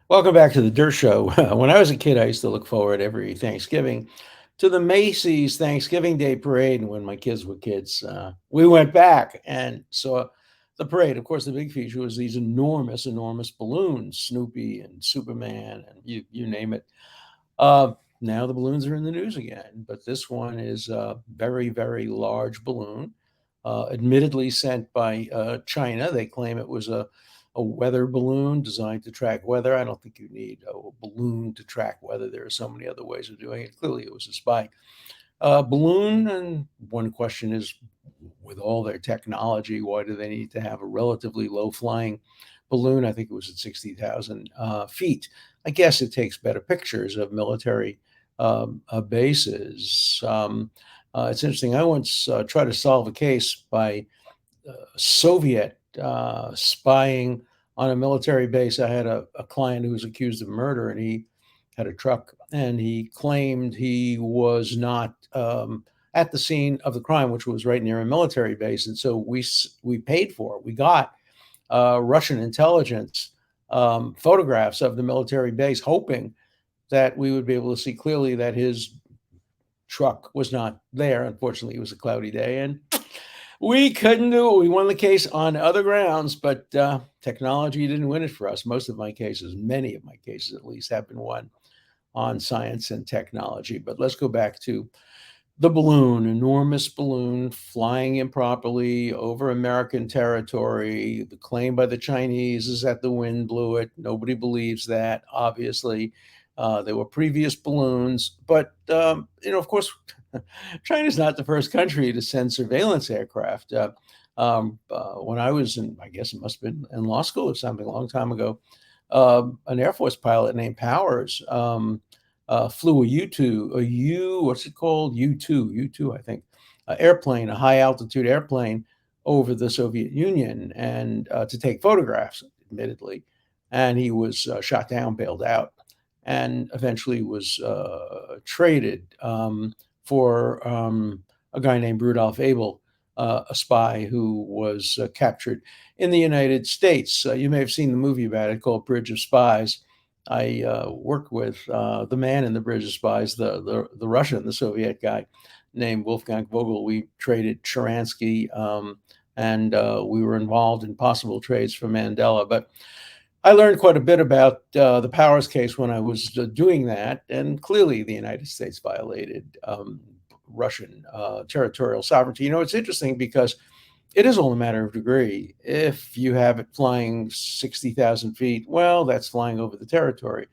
Welcome back to the Dershow. When I was a kid, I used to look forward every Thanksgiving to the Macy's Thanksgiving Day Parade. And when my kids were kids, we went back and saw the parade. Of course, the big feature was these enormous, enormous balloons, Snoopy and Superman, and you name it. Uh, Now the balloons are in the news again, but this one is a very, very large balloon, admittedly sent by China. They claim it was a weather balloon designed to track weather. I don't think you need a balloon to track weather. There are so many other ways of doing it. Clearly, it was a spy balloon. And one question is, with all their technology, why do they need to have a relatively low flying balloon? I think it was at 60,000 feet. I guess it takes better pictures of military bases. It's interesting. I once tried to solve a case by Soviet spying on a military base. I had a client who was accused of murder, and he had a truck, and he claimed he was not at the scene of the crime, which was right near a military base. And so we paid for it. We got Russian intelligence photographs of the military base, hoping that we would be able to see clearly that his truck was not there. Unfortunately, it was a cloudy day, and we couldn't do it. We won the case on other grounds, but technology didn't win it for us. Most of my cases, many of my cases at least, have been won on science and technology. But let's go back to the balloon, enormous balloon flying improperly over American territory. The claim by the Chinese is that the wind blew it. Nobody believes that, obviously. There were previous balloons, but, of course, China's not the first country to send surveillance aircraft. When I was in, I guess it must have been in law school or something a long time ago, an Air Force pilot named Powers flew a U-2, what's it called? U-2, I think, airplane, a high altitude airplane over the Soviet Union and to take photographs, admittedly. And he was shot down, bailed out, and eventually was traded for a guy named Rudolph Abel, a spy who was captured in the United States. You may have seen the movie about it called Bridge of Spies. I worked with the man in the Bridge of Spies, the Russian, the Soviet guy named Wolfgang Vogel. We traded Sharansky, and we were involved in possible trades for Mandela. But I learned quite a bit about the Powers case when I was doing that, and clearly the United States violated Russian territorial sovereignty. It's interesting because it is all a matter of degree. If you have it flying 60,000 feet, well, that's flying over the territory.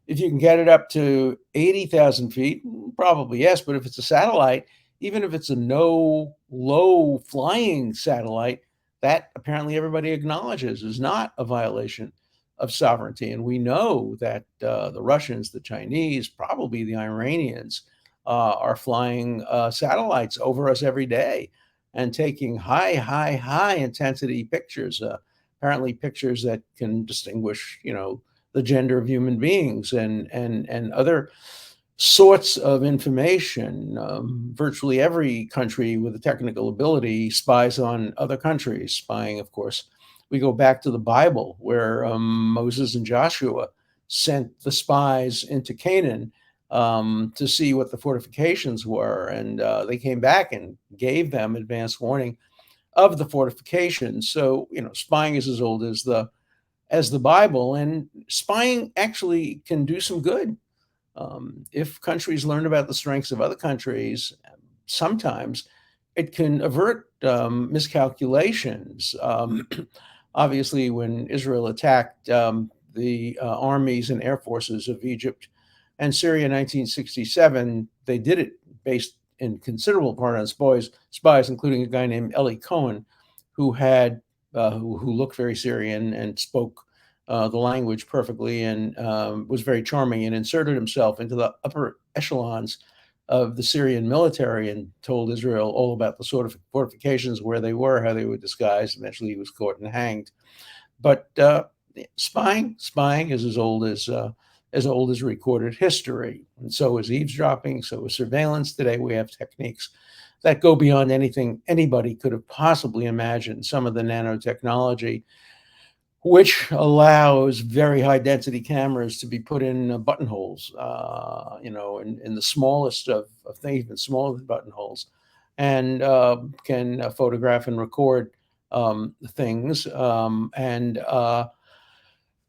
If you can get it up to 80,000 feet, probably yes. But if it's a satellite, even if it's a no low flying satellite, that apparently everybody acknowledges is not a violation of sovereignty. And we know that the Russians, the Chinese, probably the Iranians are flying satellites over us every day and taking high, high, high intensity pictures, apparently pictures that can distinguish, the gender of human beings and other sorts of information. Virtually every country with a technical ability spies on other countries. Spying, of course, we go back to the Bible where Moses and Joshua sent the spies into Canaan to see what the fortifications were. And they came back and gave them advance warning of the fortifications. So, spying is as old as the Bible, and spying actually can do some good. If countries learn about the strengths of other countries, sometimes it can avert miscalculations. Obviously, when Israel attacked the armies and air forces of Egypt and Syria in 1967, they did it based in considerable part on spies, including a guy named Eli Cohen, who had who looked very Syrian and spoke the language perfectly and was very charming and inserted himself into the upper echelons of the Syrian military and told Israel all about the sort of fortifications, where they were, how they were disguised. Eventually, he was caught and hanged. But spying is as old as recorded history, and so is eavesdropping. So is surveillance. Today, we have techniques that go beyond anything anybody could have possibly imagined. Some of the nanotechnology which allows very high density cameras to be put in buttonholes, in the smallest of things, even smaller than buttonholes, and can photograph and record things. And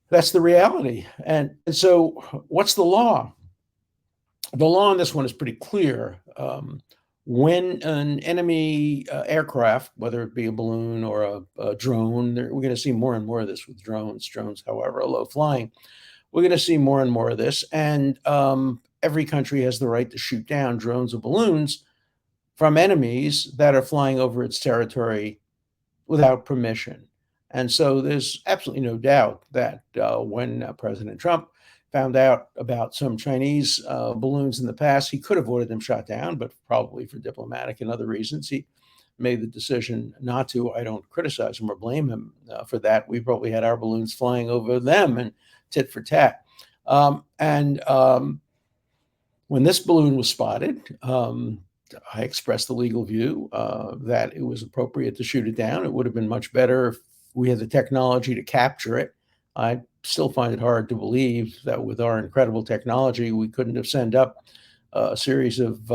That's the reality. And so, what's the law? The law on this one is pretty clear. When an enemy aircraft, whether it be a balloon or a drone, we're going to see more and more of this with drones. Drones, however, are low flying. We're going to see more and more of this, and every country has the right to shoot down drones or balloons from enemies that are flying over its territory without permission. And so there's absolutely no doubt that when President Trump found out about some Chinese balloons in the past, he could have ordered them shot down, but probably for diplomatic and other reasons, he made the decision not to. I don't criticize him or blame him for that. We probably had our balloons flying over them and tit for tat. And When this balloon was spotted, I expressed the legal view that it was appropriate to shoot it down. It would have been much better if we had the technology to capture it. I still find it hard to believe that with our incredible technology, we couldn't have sent up a series of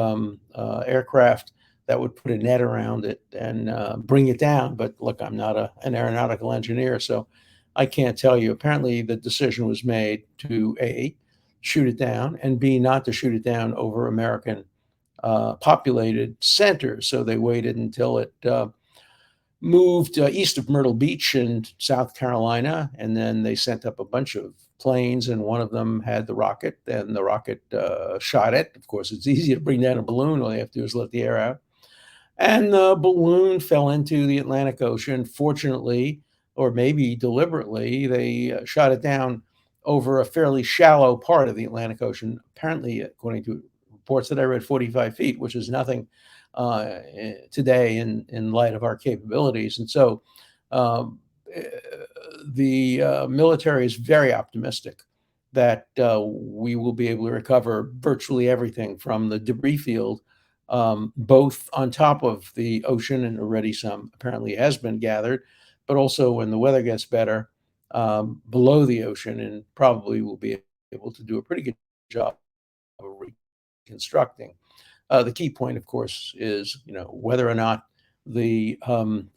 aircraft that would put a net around it and bring it down. But look, I'm not an aeronautical engineer, so I can't tell you. Apparently, the decision was made to A, shoot it down, and B, not to shoot it down over American populated centers. So they waited until it moved east of Myrtle Beach in South Carolina, and then they sent up a bunch of planes, and one of them had the rocket, and the rocket shot it. Of course, it's easy to bring down a balloon. All you have to do is let the air out. And the balloon fell into the Atlantic Ocean. Fortunately, or maybe deliberately, they shot it down over a fairly shallow part of the Atlantic Ocean. Apparently, according to reports that I read, 45 feet, which is nothing today in light of our capabilities. And so eh, the military is very optimistic that we will be able to recover virtually everything from the debris field, both on top of the ocean, and already some apparently has been gathered, but also when the weather gets better, below the ocean, and probably will be able to do a pretty good job of reconstructing. The key point, of course, is whether or not the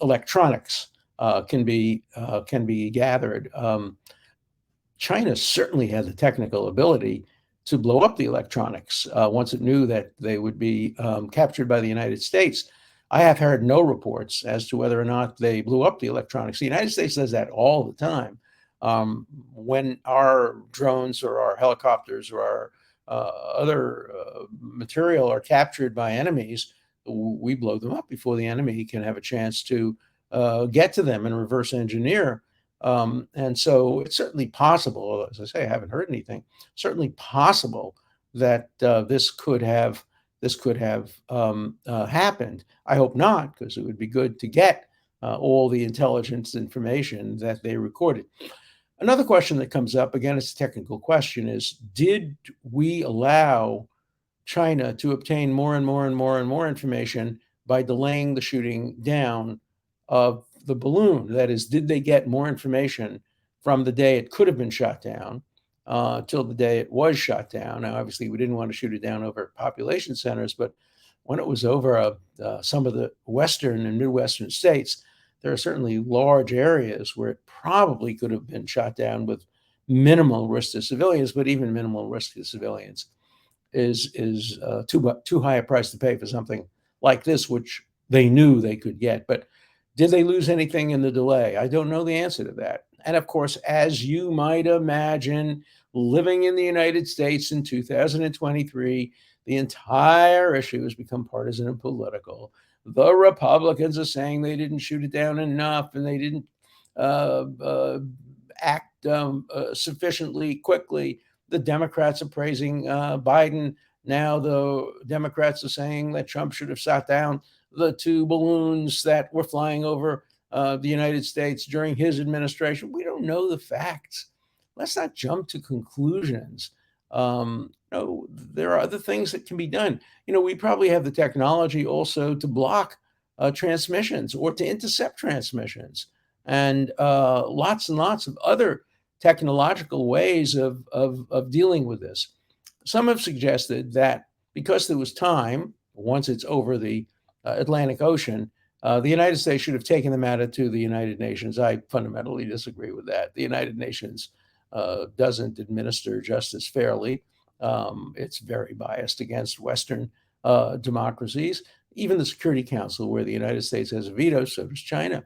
electronics can be gathered. China certainly had the technical ability to blow up the electronics once it knew that they would be captured by the United States. I have heard no reports as to whether or not they blew up the electronics. The United States does that all the time. When our drones or our helicopters or our other material are captured by enemies, we blow them up before the enemy can have a chance to get to them and reverse engineer. And so it's certainly possible, as I say, I haven't heard anything, certainly possible that this could have happened. I hope not, because it would be good to get all the intelligence information that they recorded. Another question that comes up, again, it's a technical question, is did we allow China to obtain more and more and more and more information by delaying the shooting down of the balloon? That is, did they get more information from the day it could have been shot down till the day it was shot down? Now, obviously, we didn't want to shoot it down over population centers, but when it was over some of the Western and Midwestern states, there are certainly large areas where it probably could have been shot down with minimal risk to civilians, but even minimal risk to civilians is too high a price to pay for something like this, which they knew they could get. But did they lose anything in the delay? I don't know the answer to that. And of course, as you might imagine, living in the United States in 2023, the entire issue has become partisan and political. The Republicans are saying they didn't shoot it down enough and they didn't uh, uh, act sufficiently quickly. The Democrats are praising Biden. Now the Democrats are saying that Trump should have shot down the two balloons that were flying over the United States during his administration. We don't know the facts. Let's not jump to conclusions. No, there are other things that can be done. We probably have the technology also to block transmissions or to intercept transmissions. and lots and lots of other technological ways of dealing with this. Some have suggested that because there was time, once it's over the Atlantic Ocean, the United States should have taken the matter to the United Nations. I fundamentally disagree with that. The United Nations doesn't administer justice fairly. It's very biased against Western democracies. Even the Security Council, where the United States has a veto, so does China.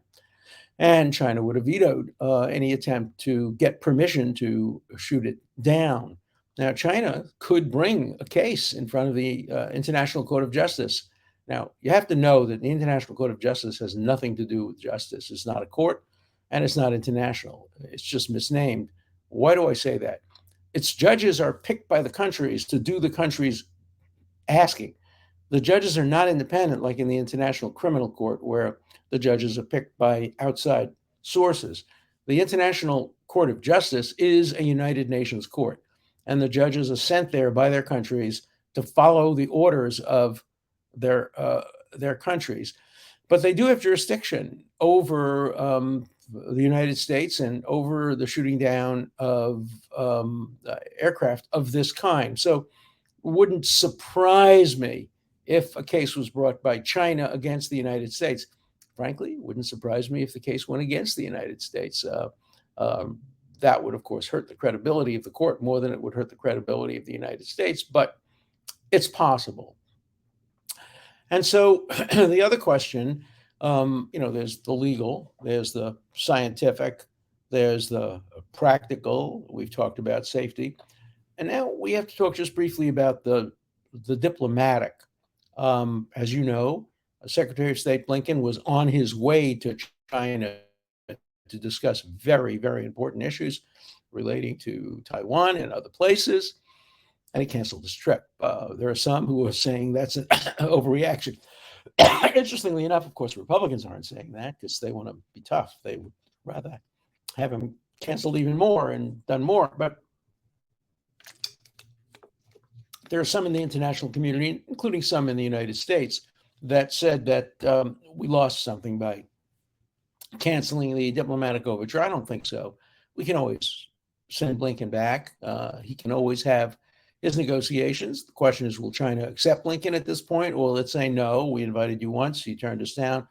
And China would have vetoed any attempt to get permission to shoot it down. Now, China could bring a case in front of the International Court of Justice. Now, you have to know that the International Court of Justice has nothing to do with justice. It's not a court and it's not international. It's just misnamed. Why do I say that? Its judges are picked by the countries to do the country's asking. The judges are not independent like in the International Criminal Court, where the judges are picked by outside sources. The International Court of Justice is a United Nations court, and the judges are sent there by their countries to follow the orders of their countries. But they do have jurisdiction over the United States and over the shooting down of aircraft of this kind. So it wouldn't surprise me if a case was brought by China against the United States. Frankly, it wouldn't surprise me if the case went against the United States. That would, of course, hurt the credibility of the court more than it would hurt the credibility of the United States, but it's possible. And so the other question, there's the legal, there's the scientific, there's the practical. We've talked about safety. And now we have to talk just briefly about the diplomatic. As you know, Secretary of State Blinken was on his way to China to discuss very, very important issues relating to Taiwan and other places, and he canceled his trip. There are some who are saying that's an overreaction. Interestingly enough, of course, Republicans aren't saying that because they want to be tough. They would rather have him canceled even more and done more. But there are some in the international community, including some in the United States, that said that we lost something by canceling the diplomatic overture. I don't think so. We can always send Blinken back. He can always have his negotiations. The question is, will China accept Blinken at this point? Or let's say, no, we invited you once, you turned us down.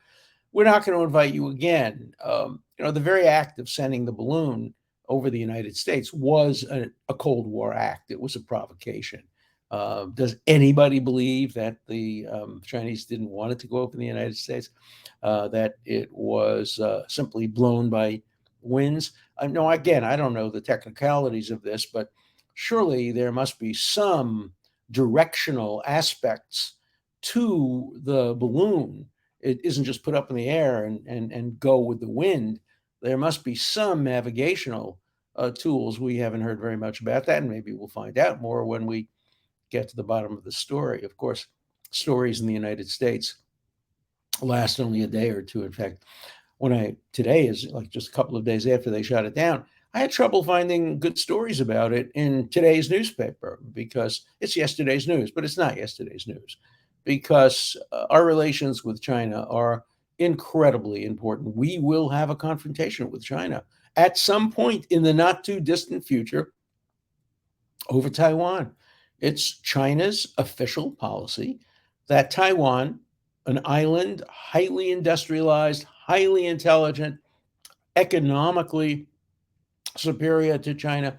We're not going to invite you again. The very act of sending the balloon over the United States was a Cold War act. It was a provocation. Does anybody believe that the Chinese didn't want it to go over the United States? That it was simply blown by winds? No, again, I don't know the technicalities of this, but surely there must be some directional aspects to the balloon. It isn't just put up in the air and go with the wind. There must be some navigational tools. We haven't heard very much about that, and maybe we'll find out more when we get to the bottom of the story. Of course, stories in the United States last only a day or two. In fact, today is like just a couple of days after they shot it down, I had trouble finding good stories about it in today's newspaper because it's yesterday's news, but it's not yesterday's news because our relations with China are incredibly important. We will have a confrontation with China at some point in the not too distant future over Taiwan. It's China's official policy that Taiwan, an island, highly industrialized, highly intelligent, economically superior to China,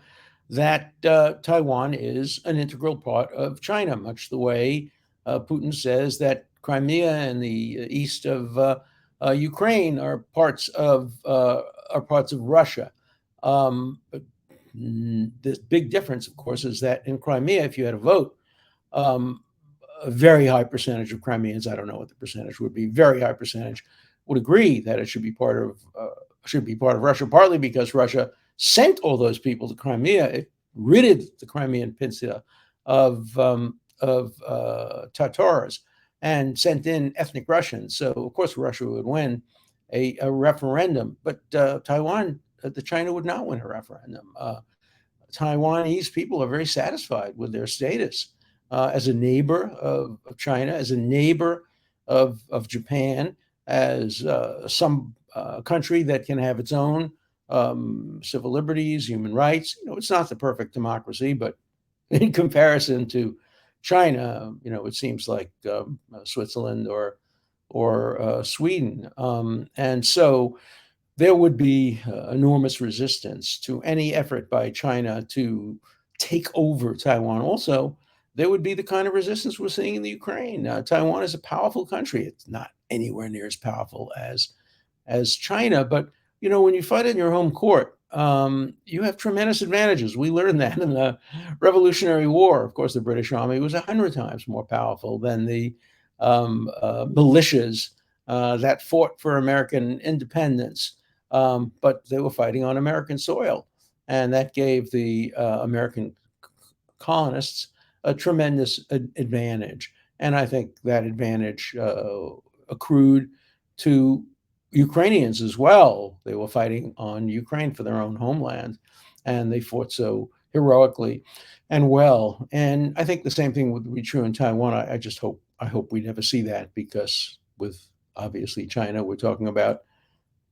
that Taiwan is an integral part of China, much the way Putin says that Crimea and the east of Ukraine are parts of Russia. The big difference, of course, is that in Crimea, if you had a vote, a very high percentage of Crimeans, I don't know what the percentage would be, very high percentage would agree that it should be part of Russia, partly because Russia sent all those people to Crimea. It ridded the Crimean Peninsula of Tatars and sent in ethnic Russians. So, of course, Russia would win a referendum, but China would not win a referendum. Taiwanese people are very satisfied with their status as a neighbor of China, as a neighbor of Japan, as some a country that can have its own civil liberties, human rights. It's not the perfect democracy, but in comparison to China, it seems like Switzerland or Sweden, and so there would be enormous resistance to any effort by China to take over Taiwan. Also, there would be the kind of resistance we're seeing in the Ukraine. Taiwan is a powerful country. It's not anywhere near as powerful as China, but when you fight in your home court, you have tremendous advantages. We learned that in the Revolutionary War. Of course, the British Army was 100 times more powerful than the militias that fought for American independence, but they were fighting on American soil, and that gave the American colonists a tremendous advantage. And I think that advantage accrued to Ukrainians as well. They were fighting on Ukraine for their own homeland, and they fought so heroically and well. And I think the same thing would be true in Taiwan. I hope we never see that, because with obviously China, we're talking about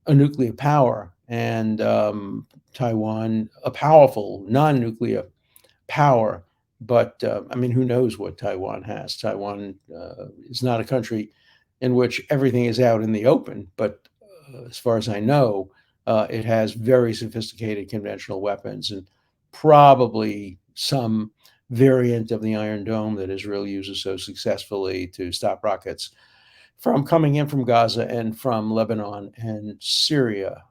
a nuclear power, and Taiwan, a powerful non-nuclear power. But I mean, who knows what Taiwan has? Taiwan is not a country in which everything is out in the open, but as far as I know, it has very sophisticated conventional weapons, and probably some variant of the Iron Dome that Israel uses so successfully to stop rockets from coming in from Gaza and from Lebanon and Syria.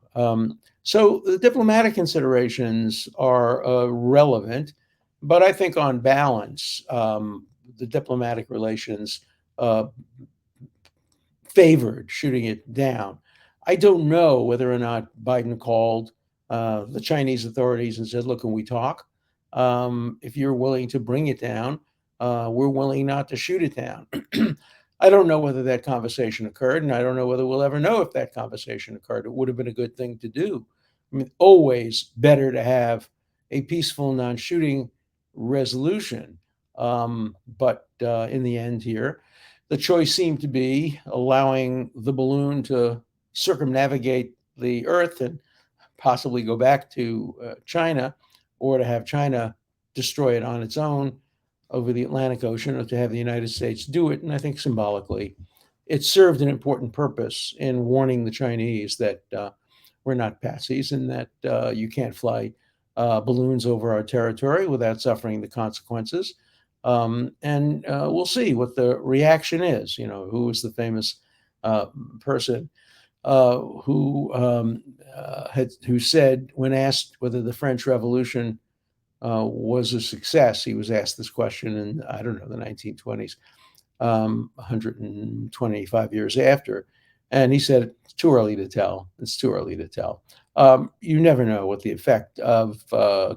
So the diplomatic considerations are relevant, but I think on balance, the diplomatic relations favored shooting it down. I don't know whether or not Biden called the Chinese authorities and said, look, can we talk? If you're willing to bring it down, we're willing not to shoot it down. I don't know whether that conversation occurred, and I don't know whether we'll ever know if that conversation occurred. It would have been a good thing to do. I mean, always better to have a peaceful, non-shooting resolution. But in the end here, the choice seemed to be allowing the balloon to circumnavigate the Earth and possibly go back to China, or to have China destroy it on its own over the Atlantic Ocean, or to have the United States do it. And I think symbolically, it served an important purpose in warning the Chinese that we're not patsies, and that you can't fly balloons over our territory without suffering the consequences. And we'll see what the reaction is. Who was the famous person who said, when asked whether the French Revolution was a success, he was asked this question in, I don't know, the 1920s, 125 years after. And he said, it's too early to tell. It's too early to tell. You never know what the effect of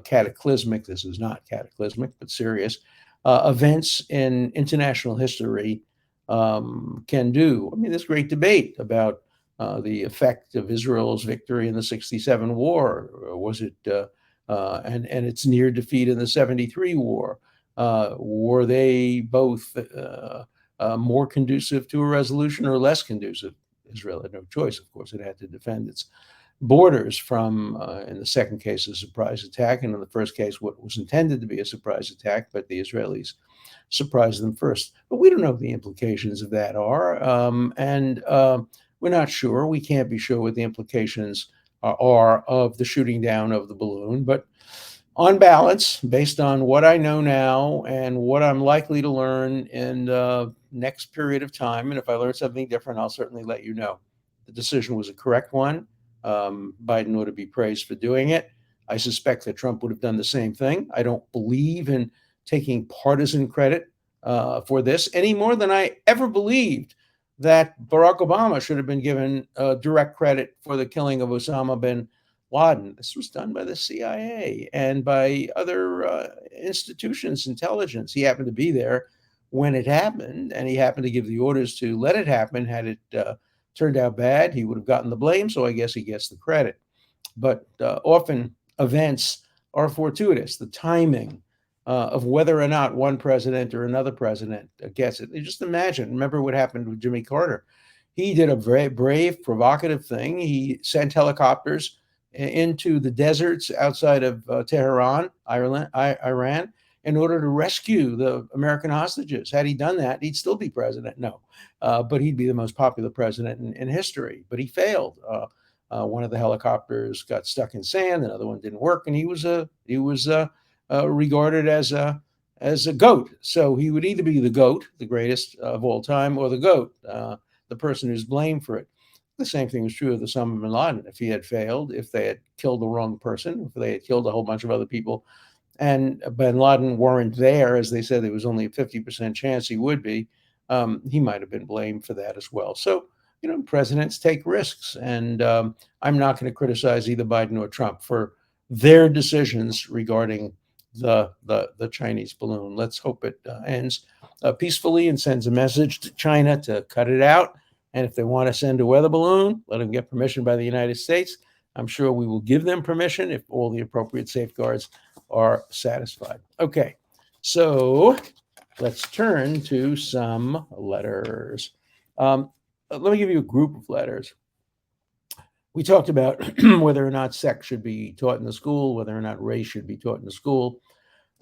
cataclysmic, this is not cataclysmic, but serious events in international history can do. I mean, there's great debate about the effect of Israel's victory in the 67 war. Was it and its near defeat in the 73 war? Were they both more conducive to a resolution or less conducive? Israel had no choice, of course. It had to defend its borders from, in the second case, a surprise attack, and in the first case, what was intended to be a surprise attack, but the Israelis surprised them first. But we don't know what the implications of that are, and we're not sure. We can't be sure what the implications are of the shooting down of the balloon. But on balance, based on what I know now and what I'm likely to learn in the next period of time, and if I learn something different, I'll certainly let you know. The decision was a correct one. Biden ought to be praised for doing it. I suspect that Trump would have done the same thing. I don't believe in taking partisan credit for this any more than I ever believed that Barack Obama should have been given direct credit for the killing of Osama bin Laden. This was done by the CIA and by other institutions, intelligence. He happened to be there when it happened, and he happened to give the orders to let it happen. Had it turned out bad, he would have gotten the blame, so I guess he gets the credit. But often events are fortuitous. The timing of whether or not one president or another president gets it. You just imagine, remember what happened with Jimmy Carter. He did a very brave, provocative thing. He sent helicopters into the deserts outside of Tehran, Iran, in order to rescue the American hostages. Had he done that, he'd still be president. No, but he'd be the most popular president in history. But he failed. One of the helicopters got stuck in sand. Another one didn't work, and he was regarded as a goat. So he would either be the goat, the greatest of all time, or the goat, the person who's blamed for it. The same thing was true of Osama bin Laden. If he had failed, if they had killed the wrong person, if they had killed a whole bunch of other people, and bin Laden weren't there, as they said, there was only a 50% chance he would be, he might have been blamed for that as well. So, presidents take risks, and I'm not going to criticize either Biden or Trump for their decisions regarding the Chinese balloon. Let's hope it ends peacefully and sends a message to China to cut it out. And if they want to send a weather balloon, let them get permission by the United States. I'm sure we will give them permission if all the appropriate safeguards are satisfied. Okay, so let's turn to some letters. Let me give you a group of letters. We talked about whether or not sex should be taught in the school, whether or not race should be taught in the school.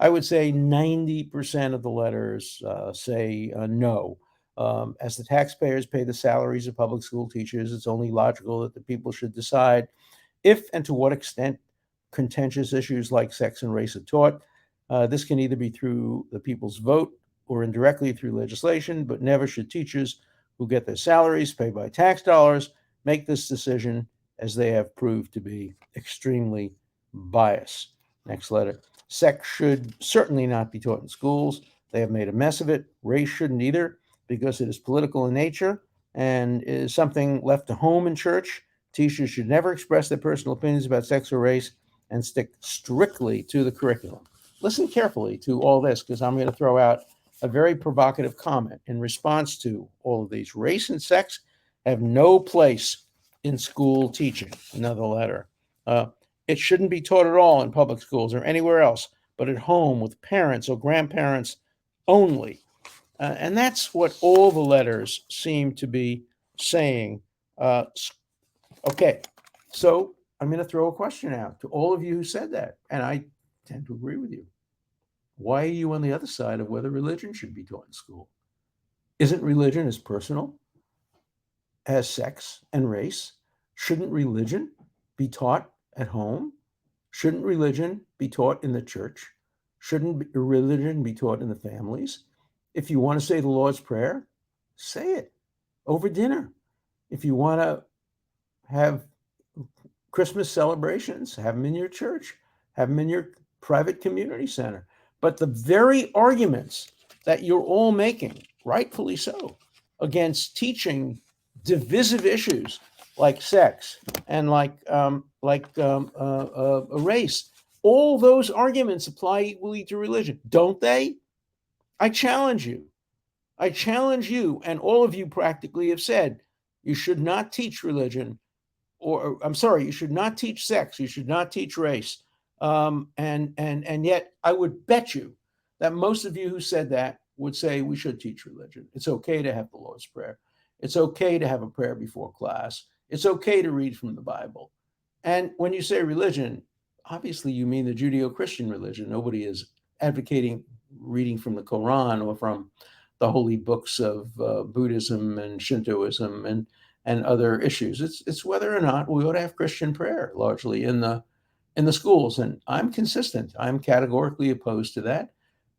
I would say 90% of the letters say no. As the taxpayers pay the salaries of public school teachers, it's only logical that the people should decide if and to what extent contentious issues like sex and race are taught. This can either be through the people's vote or indirectly through legislation, but never should teachers who get their salaries paid by tax dollars make this decision, as they have proved to be extremely biased. Next letter. Sex should certainly not be taught in schools. They have made a mess of it. Race shouldn't either, because it is political in nature and is something left to home in church. Teachers should never express their personal opinions about sex or race and stick strictly to the curriculum. Listen carefully to all this, because I'm going to throw out a very provocative comment in response to all of these. Race and sex have no place in school teaching. Another letter. It shouldn't be taught at all in public schools or anywhere else, but at home with parents or grandparents only. And that's what all the letters seem to be saying. Okay, so I'm going to throw a question out to all of you who said that, and I tend to agree with you. Why are you on the other side of whether religion should be taught in school? Isn't religion as personal as sex and race? Shouldn't religion be taught at home? Shouldn't religion be taught in the church? Shouldn't religion be taught in the families? If you want to say the Lord's Prayer, say it over dinner. If you want to have Christmas celebrations, have them in your church, have them in your private community center. But the very arguments that you're all making, rightfully so, against teaching divisive issues like sex and like race, all those arguments apply equally to religion, don't they? I challenge you. I challenge you, and all of you practically have said you should not teach religion, or I'm sorry, you should not teach sex, you should not teach race. And yet I would bet you that most of you who said that would say we should teach religion. It's okay to have the Lord's Prayer. It's okay to have a prayer before class. It's okay to read from the Bible. And when you say religion, obviously you mean the Judeo-Christian religion. Nobody is advocating reading from the Quran or from the holy books of Buddhism and Shintoism and other issues. It's whether or not we ought to have Christian prayer largely in the schools. And I'm consistent. I'm categorically opposed to that,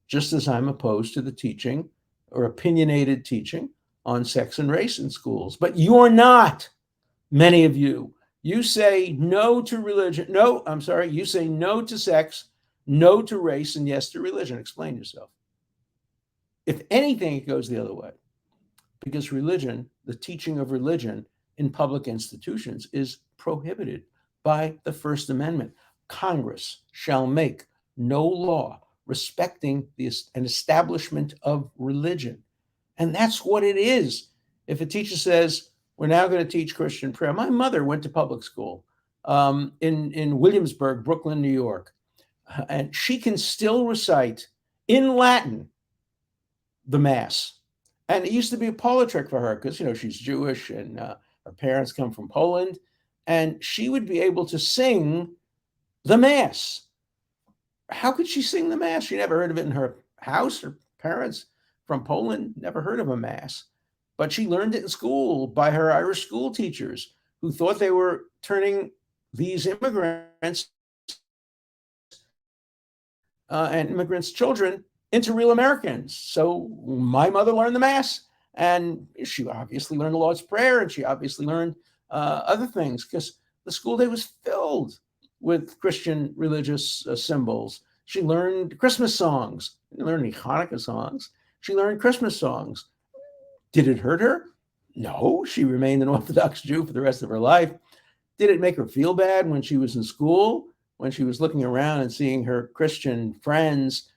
just as I'm opposed to the teaching or opinionated teaching on sex and race in schools. But you're not, many of you. You say no to religion. No, I'm sorry. You say no to sex, no to race, and yes to religion. Explain yourself. If anything, it goes the other way. Because religion, the teaching of religion in public institutions is prohibited by the First Amendment. Congress shall make no law respecting an establishment of religion. And that's what it is. If a teacher says, we're now going to teach Christian prayer. My mother went to public school in Williamsburg, Brooklyn, New York. And she can still recite in Latin the Mass. And it used to be a parlor trick for her because, she's Jewish and her parents come from Poland. And she would be able to sing the Mass. How could she sing the Mass? She never heard of it in her house. Her parents from Poland never heard of a Mass. But she learned it in school by her Irish school teachers who thought they were turning these immigrants and immigrants' children into real Americans. So my mother learned the Mass, and she obviously learned the Lord's Prayer, and she obviously learned other things because the school day was filled with Christian religious symbols. She learned Christmas songs. She didn't learn any Hanukkah songs. She learned Christmas songs. Did it hurt her? No, she remained an Orthodox Jew for the rest of her life. Did it make her feel bad when she was in school, when she was looking around and seeing her Christian friends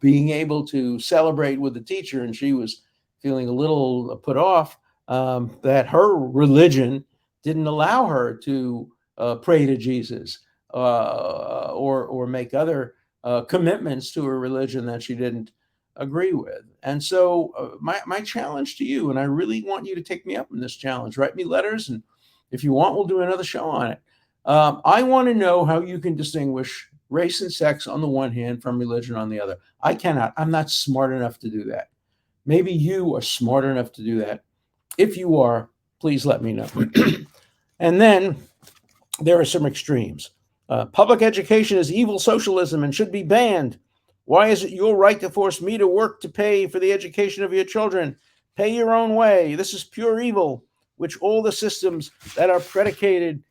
being able to celebrate with the teacher, and she was feeling a little put off that her religion didn't allow her to pray to Jesus or make other commitments to her religion that she didn't agree with. And so my challenge to you, and I really want you to take me up on this challenge, write me letters, and if you want, we'll do another show on it. I want to know how you can distinguish race and sex on the one hand from religion on the other. I cannot. I'm not smart enough to do that. Maybe you are smart enough to do that. If you are, please let me know. And then there are some extremes. Public education is evil socialism and should be banned. Why is it your right to force me to work to pay for the education of your children? Pay your own way. This is pure evil, which all the systems that are predicated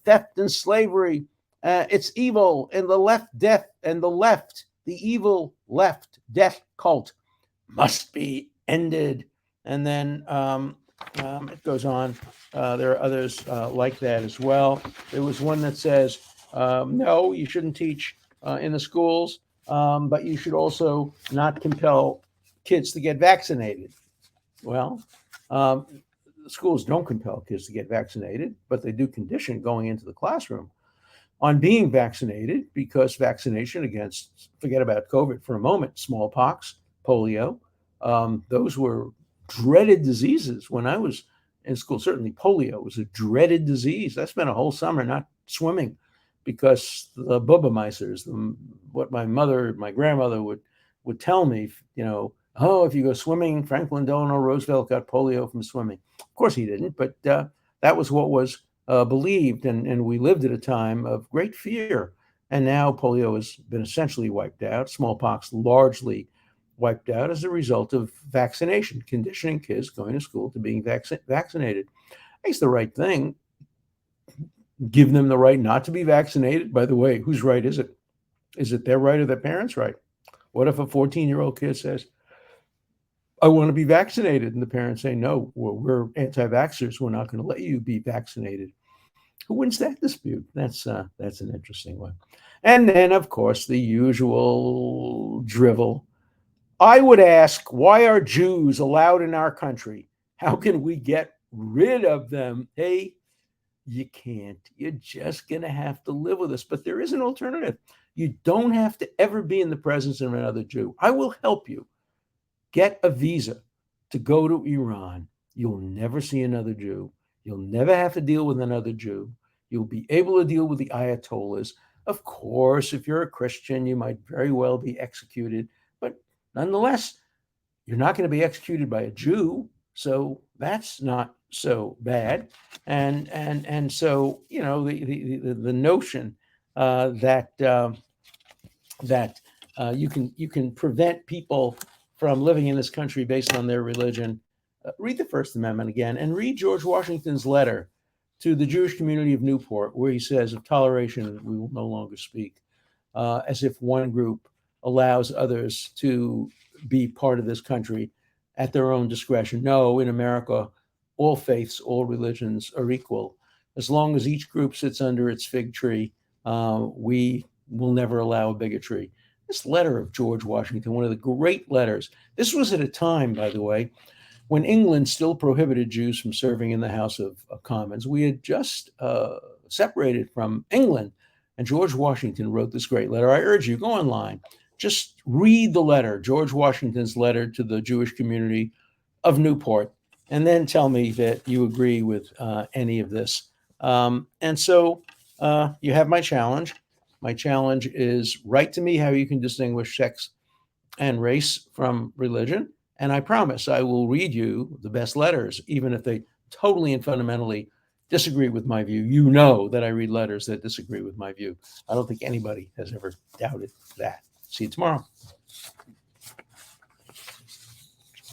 theft and slavery, it's evil, and the left death, and the left, the evil left death cult must be ended. And then it goes on. There are others like that as well. There was one that says, no, you shouldn't teach in the schools, but you should also not compel kids to get vaccinated. Well, schools don't compel kids to get vaccinated, but they do condition going into the classroom on being vaccinated, because vaccination against, forget about COVID for a moment, smallpox, polio, those were dreaded diseases when I was in school. Certainly polio was a dreaded disease. I spent a whole summer not swimming because the Bubba-meisers, what my grandmother would tell me, oh, if you go swimming, Franklin Delano Roosevelt got polio from swimming. Of course he didn't, but that was what was believed, and we lived at a time of great fear. And now polio has been essentially wiped out, smallpox largely wiped out as a result of vaccination, conditioning kids going to school to being vaccinated. It's the right thing. Give them the right not to be vaccinated. By the way, whose right is it? Is it their right or their parents' right? What if a 14-year-old kid says, I want to be vaccinated, and the parents say, no, we're anti-vaxxers. We're not going to let you be vaccinated. Who wins that dispute? That's an interesting one. And then, of course, the usual drivel. I would ask, why are Jews allowed in our country? How can we get rid of them? Hey, you can't. You're just going to have to live with us. But there is an alternative. You don't have to ever be in the presence of another Jew. I will help you. Get a visa to go to Iran. You'll never see another Jew. You'll never have to deal with another Jew. You'll be able to deal with the Ayatollahs. Of course, if you're a Christian, you might very well be executed. But nonetheless, you're not going to be executed by a Jew. So that's not so bad. And so, the notion that you can prevent people from living in this country based on their religion. Read the First Amendment again, and read George Washington's letter to the Jewish community of Newport, where he says, of toleration, we will no longer speak, as if one group allows others to be part of this country at their own discretion. No, in America, all faiths, all religions are equal. As long as each group sits under its fig tree, we will never allow bigotry. This letter of George Washington, one of the great letters. This was at a time, by the way, when England still prohibited Jews from serving in the House of Commons. We had just separated from England, and George Washington wrote this great letter. I urge you, go online, just read the letter, George Washington's letter to the Jewish community of Newport, and then tell me that you agree with any of this. And so you have my challenge. My challenge is write to me how you can distinguish sex and race from religion. And I promise I will read you the best letters, even if they totally and fundamentally disagree with my view. You know that I read letters that disagree with my view. I don't think anybody has ever doubted that. See you tomorrow.